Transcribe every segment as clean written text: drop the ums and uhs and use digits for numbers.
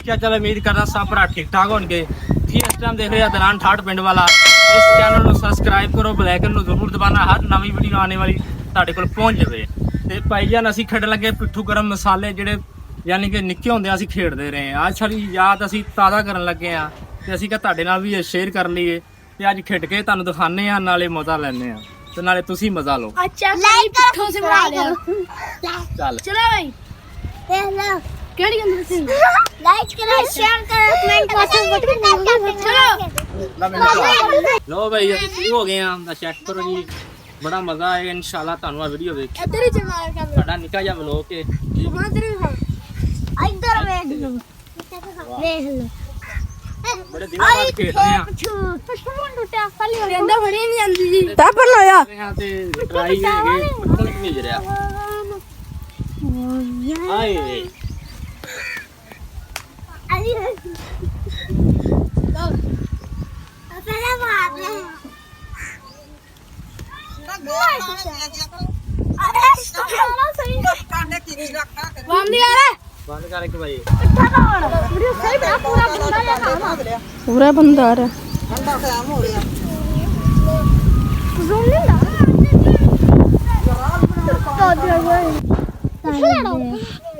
क्या चल उम्मीद करना सब भरा ठीक ठाक होंगे। जी इस टाइम देख रहे हैं दलान ठाठ पिंड वाला। इस चैनल को सबसक्राइब करो, बेल आइकन ਨੂੰ ਜ਼ਰੂਰ ਦਬਾना, हर नवी वीडियो आने वाली ਤੁਹਾਡੇ ਕੋਲ ਪਹੁੰਚ ਜਾਵੇ। ਤੇ ਭਾਈ ਜਾਨ ਅਸੀਂ ਖੇਡਣ ਲੱਗੇ ਪਿੱਠੂ ਗਰਮ ਮਸਾਲੇ, ਜਿਹੜੇ ਯਾਨੀ ਕਿ ਨਿੱਕੇ ਹੁੰਦੇ ਅਸੀਂ ਖੇਡਦੇ ਰਹੇ ਆ। ਅੱਜ ਸਾਡੀ ਯਾਦ ਅਸੀਂ ਤਾਜ਼ਾ ਕਰਨ ਲੱਗੇ ਆ ਤੇ ਅਸੀਂ ਕਿਹਾ ਤੁਹਾਡੇ ਨਾਲ ਵੀ ਸ਼ੇਅਰ ਕਰ ਲਈਏ ਤੇ ਅੱਜ ਖੇਡ ਕੇ ਤੁਹਾਨੂੰ ਦਿਖਾਣੇ ਆ, ਨਾਲੇ ਮਜ਼ਾ ਲੈਣੇ ਆ ਤੇ ਨਾਲੇ ਤੁਸੀਂ ਮਜ਼ਾ ਲਓ। अच्छा लाइक करो से बना लिया ਚੱਲ चलो भाई हेलो केड़ी गंद से लाइक करो शेयर करो कमेंट करो चलो ਲੋ ਭਾਈ ਅਸੀਂ ਸ਼ੁਰੂ ਹੋ ਗਏ ਆ ਦਾ ਚੈੱਕ ਕਰੋ ਜੀ। ਬੜਾ ਮਜ਼ਾ ਆਏਗਾ ਇਨਸ਼ਾਅੱਲਾ ਤੁਹਾਨੂੰ ਆ ਵੀਡੀਓ ਵੇਖ इधर ही चला कैमरा ਸਾਡਾ ਨਿੱਕਾ ਜਿਹਾ ਵਲੋਗ ਕੇ इधर देख लो देख लो ਬੜੇ ਦਿਨਾਂ ਬਾਅਦ ਖੇਡ ਰਹੇ ਆ पुष्पन टूटा खाली हो गया बड़ी नहीं आंदी जी ਤਾਂ ਪਰ ਲਾਇਆ ਤੇ ਟਰਾਈ ਹੈਗੇ ਪੱਕਣ ਨਹੀਂ ਮਿਲ ਰਿਹਾ। ਆਏ अरे पहले बात है अरे सही बंद यार ਬੰਦ ਕਰ ਇੱਕ ਭਾਈ। वीडियो सही बना पूरा बंदा है ਪੂਰਾ ਬੰਦਾ ਆ ਰਿਹਾ। जूम नहीं ला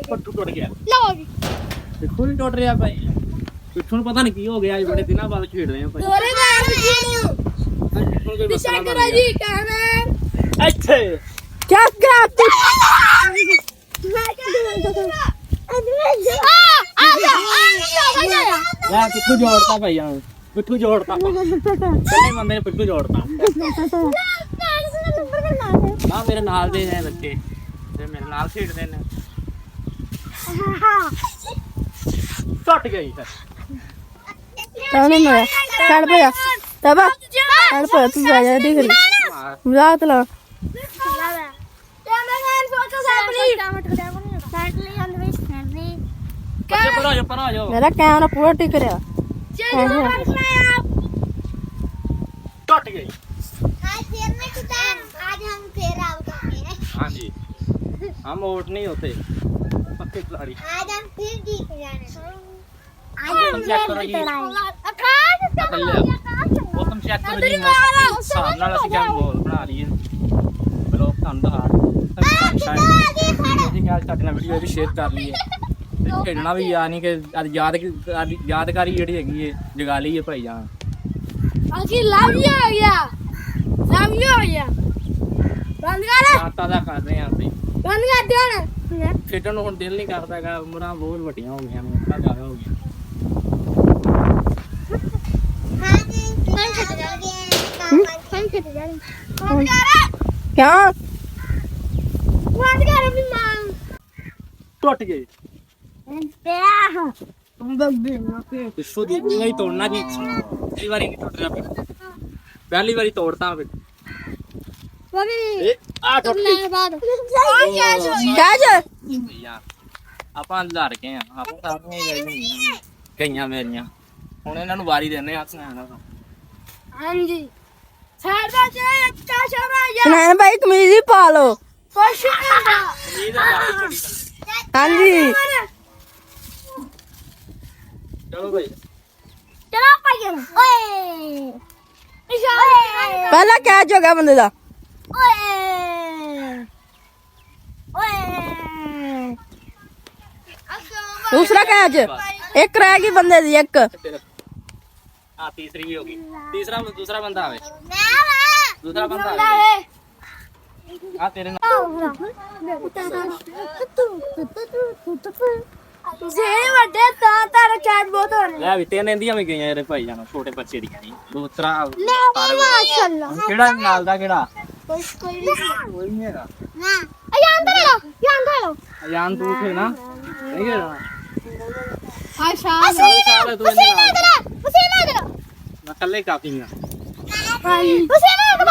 ਪੱਟੂ ਟੁੱਟ ਗਿਆ। लो ਪਿੱਠੂ ਨਹੀਂ ਟੁੱਟ ਰਿਹਾ ਭਾਈ। ਪਿੱਠੂ ਨੂੰ ਪਤਾ ਨਹੀਂ ਕੀ ਹੋ ਗਿਆ, ਅੱਜ ਬੜੇ ਦਿਨਾਂ ਬਾਅਦ ਖੇਡ ਰਹੇ ਆ ਭਾਈ। दोरे मार जी ਪਿੱਠੂ ਨੂੰ ਕੋਈ ਮਸਲਾ दिशा ਬਣ करो ਗਿਆ। जी कहना ਇੱਥੇ ਕਿਆ ਕਰਾਤੀ ਲੈ ਪਿੱਠੂ ਜੋੜਤਾ ਭਾਈ ਆ, ਪਿੱਠੂ ਜੋੜਤਾ ਕੱਲੇ ਬੰਦੇ ਨੇ ਪਿੱਠੂ ਜੋੜਤਾ। ਆ ਮੇਰੇ ਨਾਲ ਦੇ ਨੇ ਬੱਚੇ ਤੇ ਮੇਰੇ ਨਾਲ ਖੇਡਦੇ ਨੇ। ਟੁੱਟ ਗਈ ਫਿਰ। ਤਾਂ ਨਹੀਂ ਮਾਰਿਆ ਛੱਡ ਪਿਆ ਤਬਾ ਛੱਡ ਪਿਆ ਤੂੰ ਜਾ ਜਾ ਦੇਖ ਰਹੀ ਰਾਤ ਲਾ ਬੱਚੇ ਪਰ ਆ ਜਾਓ ਮੇਰਾ ਕੈਮਰਾ ਪੂਰਾ ਟਿਕ ਰਿਹਾ। ਟੁੱਟ ਗਈ। आज हम फिर आउट होंगे हाँ जी, हम आउट नहीं होते पक्के खिलाड़ी। आज हम फिर जीत जाने मौसम चेक करो जी। मौसम चेक करो जी। मौसम ਨਾਲ ਅਸੀਂ ਕਿਆ ਬੋਲ ਬਣਾ ਲਈਏ ਬਲੌਗ ਤੁਹਾਨੂੰ ਦਿਖਾ ਅਸੀਂ ਕਿਹਾ ਤੁਹਾਡੇ ਨਾਲ ਵੀਡੀਓ ਵੀ ਸ਼ੇਅਰ ਕਰ ਲਈਏ ਤੇ ਖੇਡਣਾ ਵੀ ਯਾਨੀ ਕਿ ਅੱਜ ਯਾਦਗਾਰੀ ਜਿਹੜੀ ਹੈਗੀ ਏ ਜਗਾ ਲਈਏ ਭਾਈ ਜਾਨ। आखिर लव यू हो गया लव यू हो गया बंद कर ਯਾਦਾਂ ਦਾ ਕਰ ਰਹੇ ਆਂ ਅਸੀਂ। बंद कर दो ना ਖੇਡਣ ਨੂੰ ਹੁਣ ਦਿਲ ਨਹੀਂ ਕਰਦਾ ਹੈਗਾ, ਉਮਰਾਂ ਬਹੁਤ ਵੱਡੀਆਂ ਹੋ ਗਈਆਂ ਨੇ, ਇੰਨਾ ਜ਼ਿਆਦਾ ਹੋ ਗਿਆ। ਕਿਆ ਟੁੱਟ ਗਏ। ਪਿੱਛੋਂ ਦੀ ਨਹੀਂ ਤੋੜਨਾ ਜੀ, ਪਹਿਲੀ ਵਾਰੀ ਨਹੀਂ ਟੁੱਟ ਰਿਹਾ ਪਿੱਛੋਂ, ਪਹਿਲੀ ਵਾਰੀ ਤੋੜਤਾ ਫਿਰ। ਇਹ ਆ ਟੁੱਟ ਗਈ ਕਿਆ ਜੇ ਯਾਰ। ਆਪਾਂ ਲੜ ਗਏ ਆ, ਆਪਾਂ ਸਾਰੀਆਂ ਗਈਆਂ ਮੇਰੀਆਂ। ਹੁਣ ਇਹਨਾਂ ਨੂੰ ਵਾਰੀ ਦਿੰਦੇ ਆ ਸੁਣਾਣਾ। हाँ जी सादा चाहिए अच्छा शरा या ਸੁਨੈਣ ਭਾਈ ਕਮੀਜ਼ ਹੀ ਪਾ ਲਓ। खुश ਹਾਂਜੀ ਚਲੋ ਭਾਈ चलो पाइए ओए इशारा ਪਹਿਲਾ ਕੈਚ ਹੋ ਗਿਆ ਬੰਦੇ ਦਾ। ओए ओए ਦੂਸਰਾ ਕੈਚ ਇੱਕ ਰਹਿ ਗਈ ਬੰਦੇ ਦੀ ਇੱਕ। ਆ ਤੀਸਰੀ ਵੀ ਹੋ ਗਈ। ਦੂਸਰਾ ਬੰਦਾ ਆਵੇ, मैं ਦੂਸਰਾ ਬੰਦਾ ਆਵੇ। ਆ ਤੇਰੇ ਨਾਲ ਜੇ ਵੱਡੇ ਤਾਂ ਤਾਰਾ ਕੈਟ ਬਹੁਤ ਹੋ ਰਿਹਾ ਲੈ ਵੀ ਤਿੰਨ ਇੰਦੀਆਂ ਵੀ ਗਈਆਂ ਇਹਦੇ ਭਾਈ ਜਾਨ, ਛੋਟੇ ਬੱਚੇ ਦੀਆਂ ਜੀ। ਦੂਸਰਾ ਮਾਸ਼ਾਅੱਲਾ ਕਿਹੜਾ ਨਾਲ ਦਾ ਕਿਹੜਾ ਕੋਈ ਕੋਈ ਨਹੀਂ ਹੈਗਾ। ਨਾ ਯਾਰ ਲੋ ਅਜਾਨ ਤੂੰ ਥੇ ਨਾ ਨਹੀਂ ਹੈਗਾ। ਆਸ਼ਾ ਪਸੀਨਾ ਇਧਰ ਮੈਂ ਕੱਲੇ ਕਾਫੀ ਆ। ਪਸੀਨਾ ਇਧਰ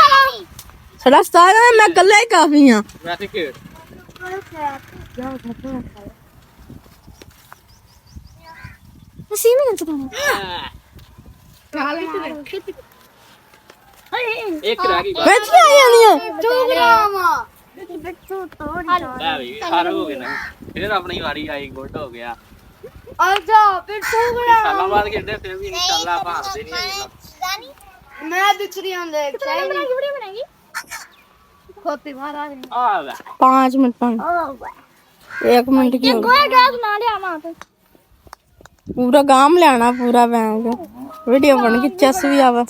ਸਾਡਾ ਸਟਾਰ ਹੈ, ਮੈਂ ਇਕੱਲਾ ਹੀ ਕਾਫੀ ਆ। ਵੈਸੇ ਖੇਡ ਪਸੀਨਾ ਇਧਰ ਇੱਕ ਰਹਿ ਗਈ ਬਸ। ਵਿੱਚ ਆ ਜਾਣੀ ਆ। ਚੁਗਰਾਮਾ ਲੈ ਵੀ 18 ਹੋ ਗਏ ਨਾ, ਫਿਰ ਆਪਣੀ ਵਾਰੀ ਆਈ, ਗੁੱਡ ਹੋ ਗਿਆ। आजा फिर तू बना सालों बाद खेडे फिर भी इंशाल्लाह भागते नहीं है। मैं दूसरी देख वीडियो बनाएगी खोती मारा आ ले 5 मिनट पर 1 मिनट की गोया गया सुना ले आना तो पूरा गांव ले आना पूरा बैंक वीडियो बन के चस भी आवा